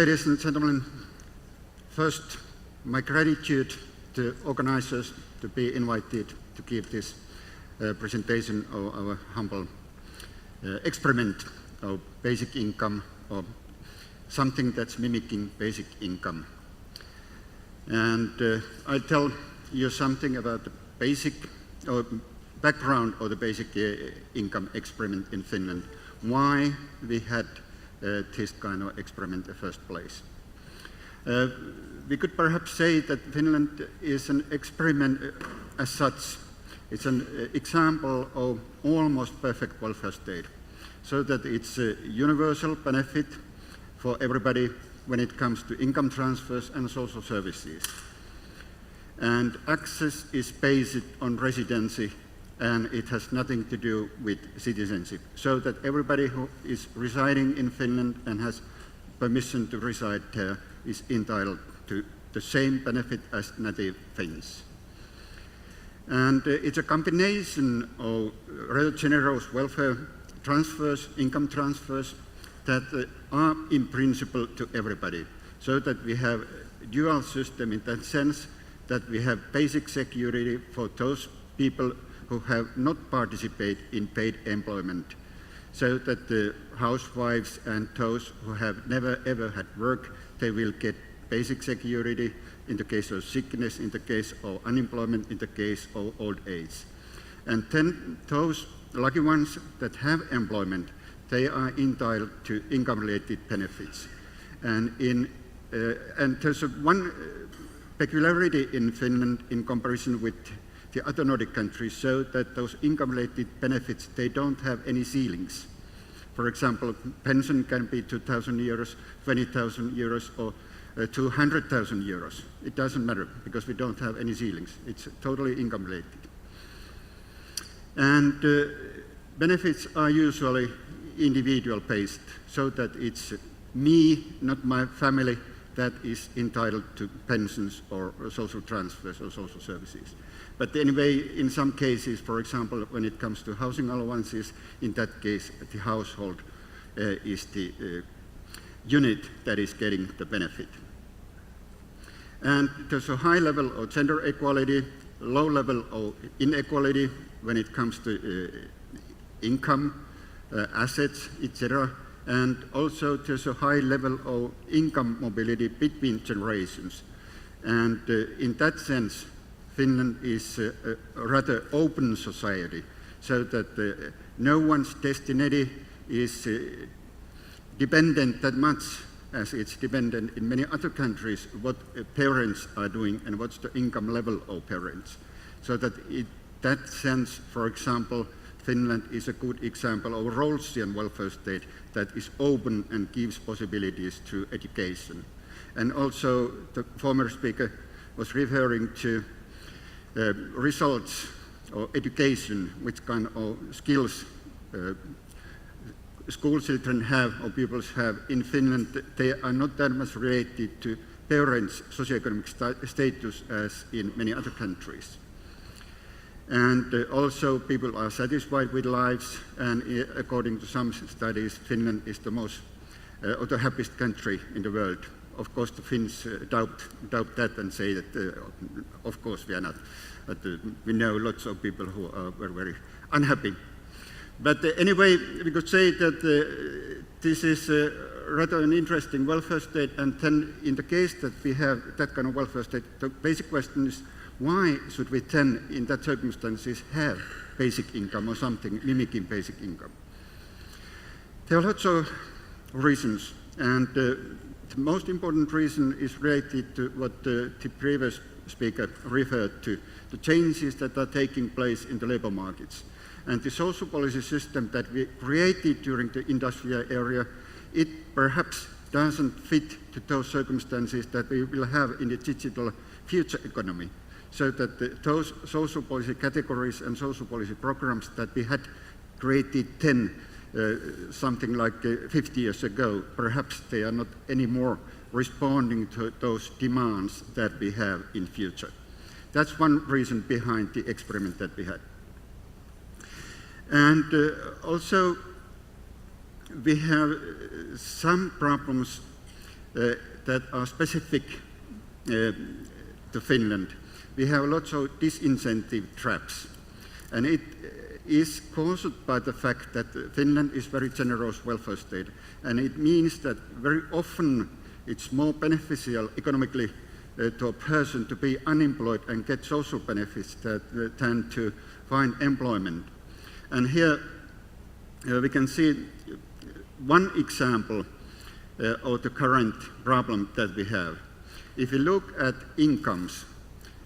ladies and gentlemen, first, my gratitude to organizers to be invited to give this presentation of our humble experiment of basic income, or something that's mimicking basic income. And I'll tell you something about the basic background of the basic income experiment in Finland, why we had this kind of experiment in the first place. We could perhaps say that Finland is an experiment as such. It's an example of almost perfect welfare state, so that it's a universal benefit for everybody when it comes to income transfers and social services. And access is based on residency, and it has nothing to do with citizenship, so that everybody who is residing in Finland and has permission to reside there is entitled to the same benefit as native Finns. And it's a combination of rather generous welfare transfers, income transfers, that are in principle to everybody, so that we have a dual system in that sense that we have basic security for those people who have not participated in paid employment, so that the housewives and those who have never ever had work, they will get basic security in the case of sickness, in the case of unemployment, in the case of old age. And then those lucky ones that have employment, they are entitled to income-related benefits. And there's one peculiarity in Finland in comparison with the other Nordic countries, so that those income-related benefits, they don't have any ceilings. For example, pension can be 2,000 euros, 20,000 euros, or 200,000 euros. It doesn't matter, because we don't have any ceilings. It's totally income-related. And benefits are usually individual-based, so that it's me, not my family, that is entitled to pensions or social transfers or social services. But anyway, in some cases, for example, when it comes to housing allowances, in that case, the household is the unit that is getting the benefit. And there's a high level of gender equality, low level of inequality when it comes to income, assets, etc. And also there's a high level of income mobility between generations. And in that sense, Finland is a rather open society, so that no one's destiny is dependent that much as it's dependent in many other countries what parents are doing and what's the income level of parents. So that in that sense, for example, Finland is a good example of a Rawlsian welfare state that is open and gives possibilities to education. And also the former speaker was referring to results or education, which kind of skills school children have or pupils have in Finland. They are not that much related to parents' socioeconomic status as in many other countries. And also people are satisfied with lives, and according to some studies, Finland is the most or the happiest country in the world. Of course, the Finns doubt that and say that, of course, we are not. But we know lots of people who are very, very unhappy. But anyway, we could say that this is rather an interesting welfare state. And then in the case that we have that kind of welfare state, the basic question is, why should we then, in that circumstances, have basic income or something mimicking basic income? There are lots of reasons, and the most important reason is related to what the previous speaker referred to, the changes that are taking place in the labor markets. And the social policy system that we created during the industrial era, it perhaps doesn't fit to those circumstances that we will have in the digital future economy. So that those social policy categories and social policy programs that we had created then, something like 50 years ago, perhaps they are not anymore responding to those demands that we have in future. That's one reason behind the experiment that we had. And also we have some problems that are specific to Finland. We have lots of disincentive traps, and it is caused by the fact that Finland is very generous welfare state, and it means that very often it's more beneficial economically to a person to be unemployed and get social benefits than to find employment. And here we can see one example of the current problem that we have. If you look at incomes,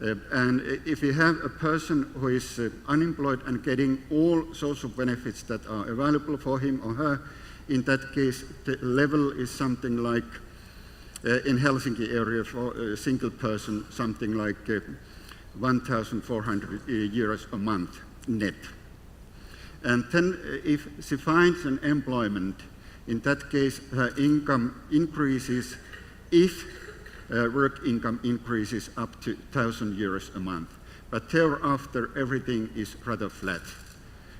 and if you have a person who is unemployed and getting all social benefits that are available for him or her, in that case the level is something like, in Helsinki area for a single person, something like 1,400 euros a month net. And then if she finds an employment, in that case her income increases if work income increases up to 1,000 euros a month. But thereafter everything is rather flat.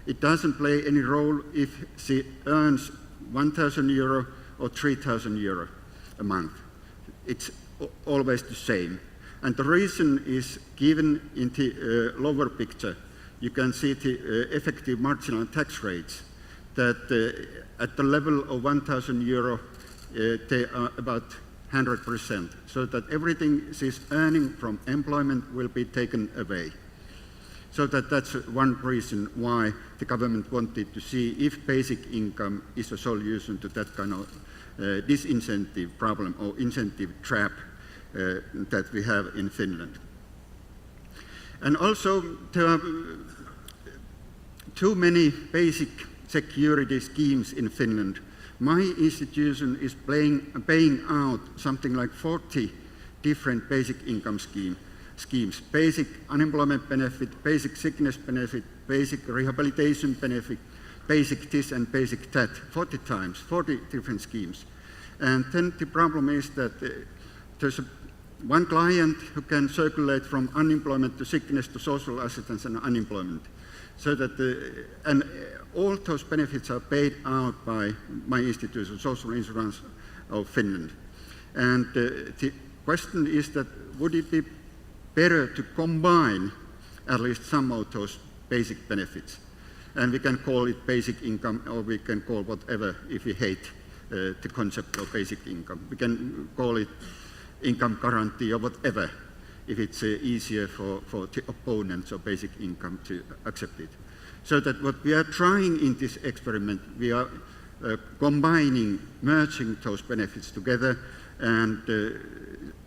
It doesn't play any role if she earns 1,000 euro or 3,000 euro a month. It's always the same. And the reason is given in the lower picture. You can see the effective marginal tax rates, that at the level of 1,000 euro, they are about 100%, so that everything she's earning from employment will be taken away. So that's one reason why the government wanted to see if basic income is a solution to that kind of disincentive problem or incentive trap that we have in Finland. And also there are too many basic security schemes in Finland. My institution is paying out something like 40 different basic income schemes. Basic unemployment benefit, basic sickness benefit, basic rehabilitation benefit, basic this and basic that, 40 times, 40 different schemes. And then the problem is that there's one client who can circulate from unemployment to sickness to social assistance and unemployment. So that and all those benefits are paid out by my institution, Social Insurance of Finland. And the question is that would it be better to combine at least some of those basic benefits? And we can call it basic income, or we can call whatever if we hate the concept of basic income. We can call it income guarantee or whatever, if it's easier for the opponents of basic income to accept it. So that what we are trying in this experiment, we are combining, merging those benefits together and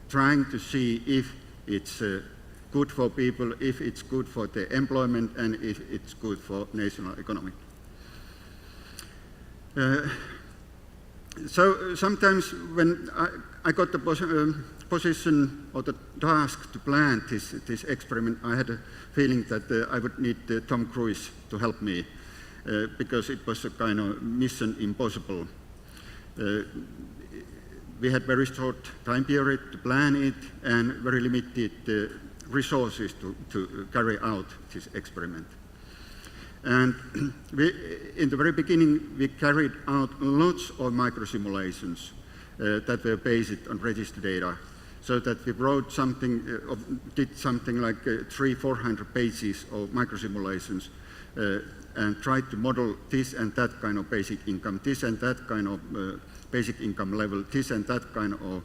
trying to see if it's good for people, if it's good for the employment, and if it's good for national economy. So sometimes when I got the position or the task to plan this experiment, I had a feeling that I would need Tom Cruise to help me because it was a kind of mission impossible. We had very short time period to plan it and very limited resources to carry out this experiment. And in the very beginning, we carried out lots of microsimulations that were based on register data, so that we wrote something, did something like 300-400 pages of microsimulations and tried to model this and that kind of basic income, this and that kind of basic income level, this and that kind of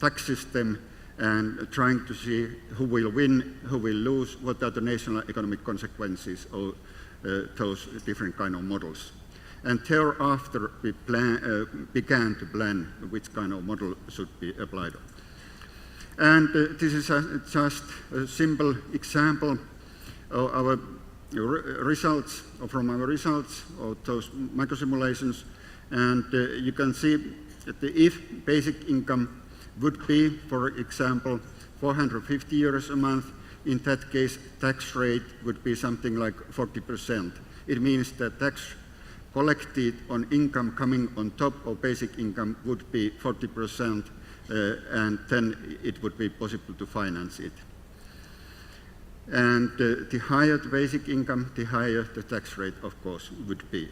tax system, and trying to see who will win, who will lose, what are the national economic consequences of those different kind of models. And thereafter we began to plan which kind of model should be applied. And this is just a simple example of our results, or from our results of those microsimulations. And you can see that if basic income would be, for example, 450 euros a month, in that case tax rate would be something like 40%. It means that tax collected on income coming on top of basic income would be 40%, and then it would be possible to finance it. And the higher the basic income, the higher the tax rate, of course, would be.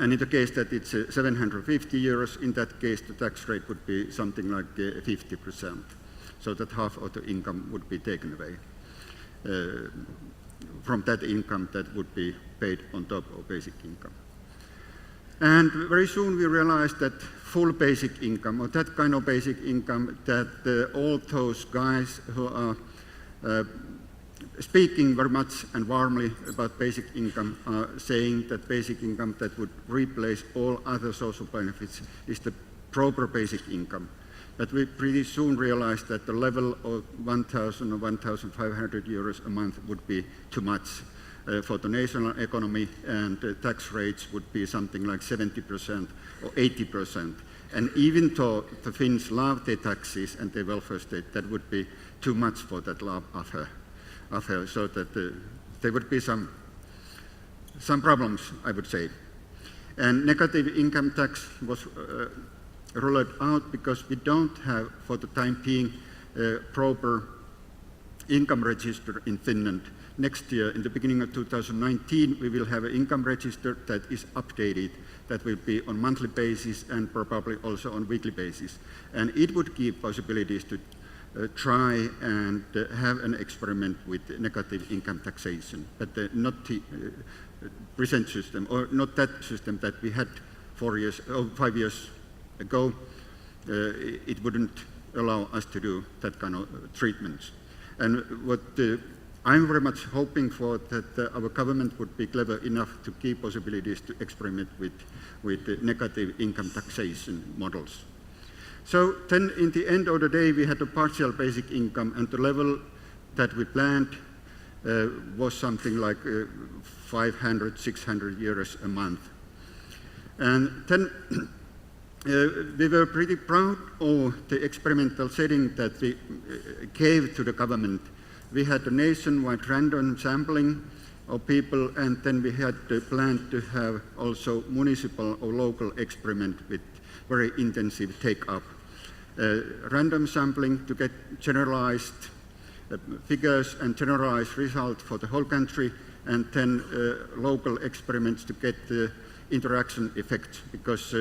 And in the case that it's 750 euros, in that case the tax rate would be something like 50%, so that half of the income would be taken away from that income that would be paid on top of basic income. And very soon we realized that full basic income, or that kind of basic income, that all those guys who are speaking very much and warmly about basic income are saying that basic income that would replace all other social benefits is the proper basic income. But we pretty soon realized that the level of 1,000 or 1,500 euros a month would be too much for the national economy, and tax rates would be something like 70% or 80%. And even though the Finns love their taxes and their welfare state, that would be too much for that love affair, so that there would be some problems, I would say. And negative income tax was rolled out because we don't have, for the time being, proper income register in Finland. Next year, in the beginning of 2019, we will have an income register that is updated, that will be on monthly basis and probably also on weekly basis. And it would give possibilities to try and have an experiment with negative income taxation, but not the present system, or not that system that we had 5 years ago. It wouldn't allow us to do that kind of treatments. And what I'm very much hoping for, that our government would be clever enough to give possibilities to experiment with negative income taxation models. So then in the end of the day, we had a partial basic income, and the level that we planned was something like 500, 600 euros a month. And then we were pretty proud of the experimental setting that we gave to the government. We had a nationwide random sampling of people, and then we had planned to have also municipal or local experiment with very intensive take-up. Random sampling to get generalized figures and generalized results for the whole country, and then local experiments to get the interaction effect, because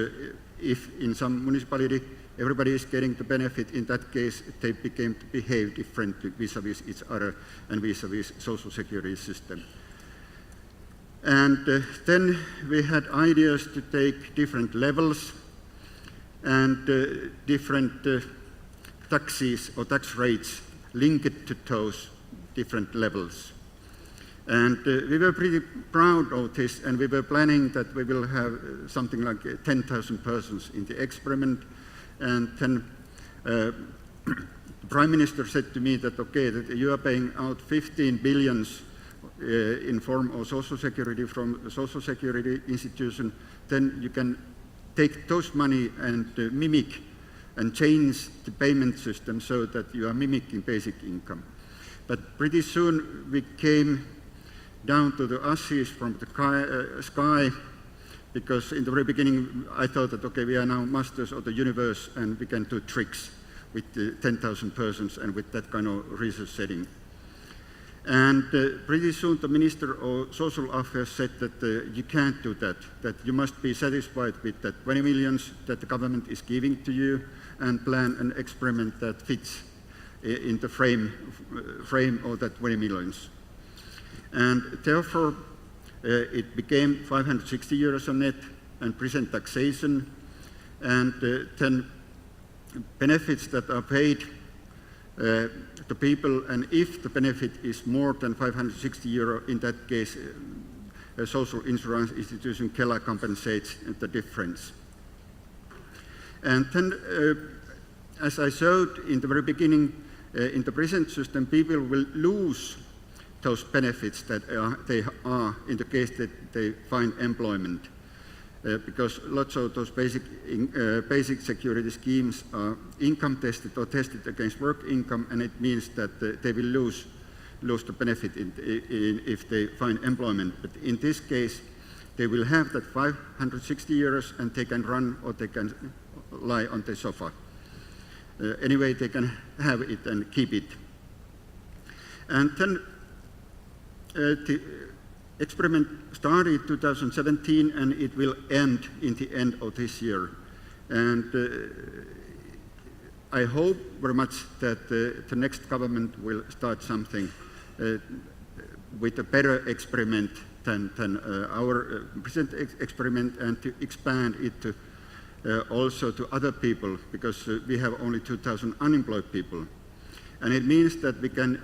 if in some municipality everybody is getting the benefit, in that case they became to behave differently vis-a-vis each other and vis-a-vis social security system. And then we had ideas to take different levels and different taxes or tax rates linked to those different levels. And we were pretty proud of this, and we were planning that we will have something like 10,000 persons in the experiment. And then the Prime Minister said to me that, okay, that you are paying out 15 billions in form of social security from a social security institution, then you can take those money and mimic and change the payment system so that you are mimicking basic income. But pretty soon we came down to the ashes from the sky, because in the very beginning I thought that, okay, we are now masters of the universe and we can do tricks with 10,000 persons and with that kind of research setting. And pretty soon the Minister of Social Affairs said that you can't do that, that you must be satisfied with that 20 millions that the government is giving to you and plan an experiment that fits in the frame of that 20 millions. And therefore it became 560 euros a net and present taxation, and then benefits that are paid to people, and if the benefit is more than 560 euro, in that case a social insurance institution, Kela, compensates the difference. And then as I showed in the very beginning, in the present system people will lose those benefits that they are in the case that they find employment, because lots of those basic security schemes are income tested or tested against work income, and it means that they will lose the benefit if they find employment. But in this case, they will have that 560 euros and they can run or they can lie on the sofa. Anyway, they can have it and keep it. And then the experiment started 2017 and it will end in the end of this year. And I hope very much that the next government will start something with a better experiment than our present experiment, and to expand it to also to other people, because we have only 2,000 unemployed people. And it means that we can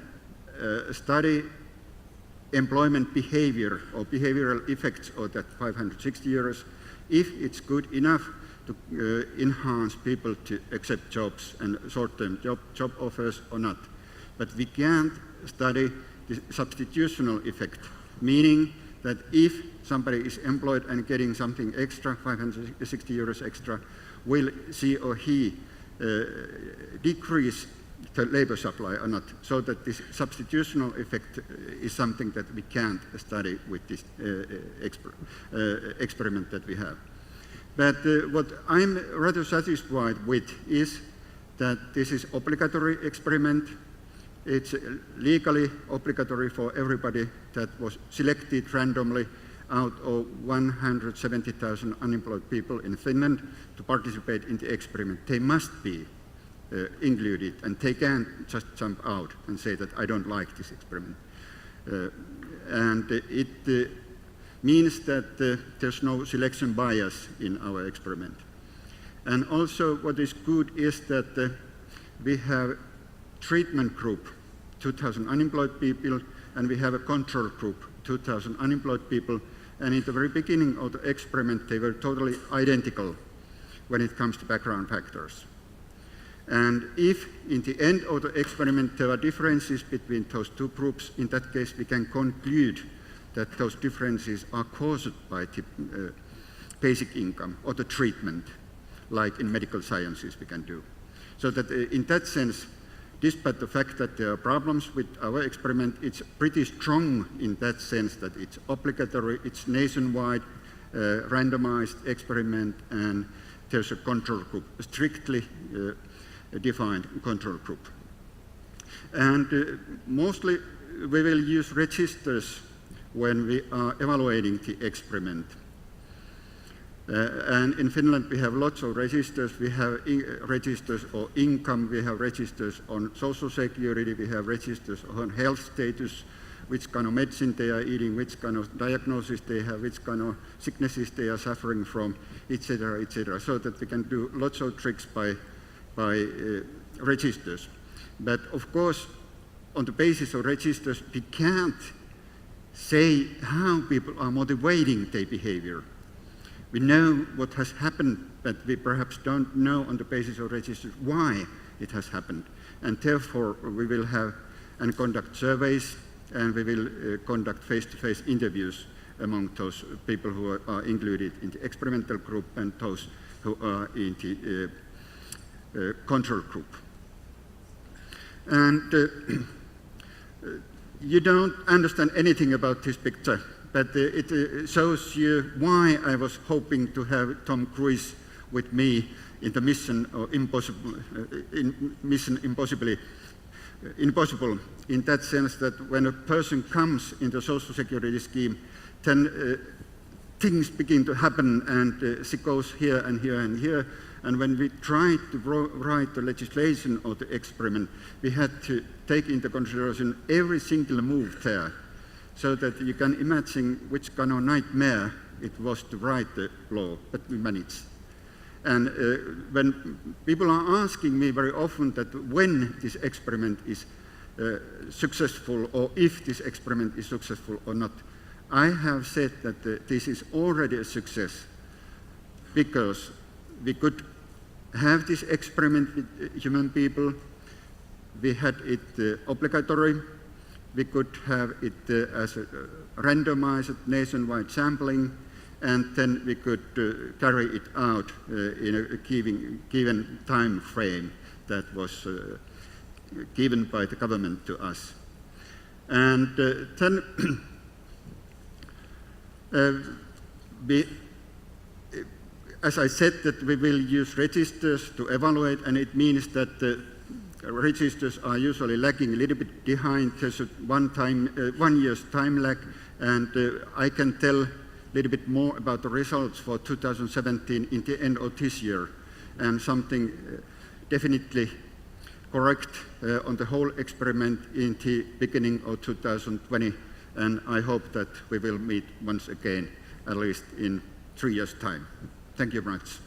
study employment behavior or behavioral effects of that 560 euros if it's good enough to enhance people to accept jobs and short-term job offers or not. But we can't study the substitutional effect, meaning that if somebody is employed and getting something extra, 560 euros extra, will she or he decrease the labor supply or not? So that this substitutional effect is something that we can't study with this experiment that we have. But what I'm rather satisfied with is that this is obligatory experiment. It's legally obligatory for everybody that was selected randomly out of 170,000 unemployed people in Finland to participate in the experiment. They must be included, and they can't just jump out and say that I don't like this experiment. And it means that there's no selection bias in our experiment. And also what is good is that we have treatment group, 2,000 unemployed people, and we have a control group, 2,000 unemployed people, and in the very beginning of the experiment they were totally identical when it comes to background factors. And if in the end of the experiment there are differences between those two groups, in that case we can conclude that those differences are caused by the basic income or the treatment, like in medical sciences we can do. So that in that sense, despite the fact that there are problems with our experiment, it's pretty strong in that sense that it's obligatory, it's nationwide, randomized experiment, and there's a control group, a strictly defined control group. And mostly we will use registers when we are evaluating the experiment. And in Finland we have lots of registers. We have registers on income, we have registers on social security, we have registers on health status, which kind of medicine they are eating, which kind of diagnosis they have, which kind of sicknesses they are suffering from, etc., etc., so that we can do lots of tricks by registers. But of course, on the basis of registers, we can't say how people are motivating their behavior. We know what has happened, but we perhaps don't know on the basis of registers why it has happened. And therefore, we will have and conduct surveys, and we will conduct face-to-face interviews among those people who are included in the experimental group and those who are in the control group. And you don't understand anything about this picture, but it shows you why I was hoping to have Tom Cruise with me in the Mission Impossible, impossible, in that sense that when a person comes in the social security scheme, then things begin to happen, and she goes here and here and here. And when we tried to write the legislation of the experiment, we had to take into consideration every single move there, so that you can imagine which kind of nightmare it was to write the law, but we managed. And when people are asking me very often that when this experiment is successful, or if this experiment is successful or not, I have said that this is already a success, because we could have this experiment with human people, we had it obligatory, we could have it as a randomized nationwide sampling, and then we could carry it out in a given time frame that was given by the government to us. And then as I said, that we will use registers to evaluate, and it means that registers are usually lagging a little bit behind. There's a 1 year's time lag, and I can tell a little bit more about the results for 2017 in the end of this year, and something definitely correct on the whole experiment in the beginning of 2020, and I hope that we will meet once again, at least in 3 years' time. Thank you very much.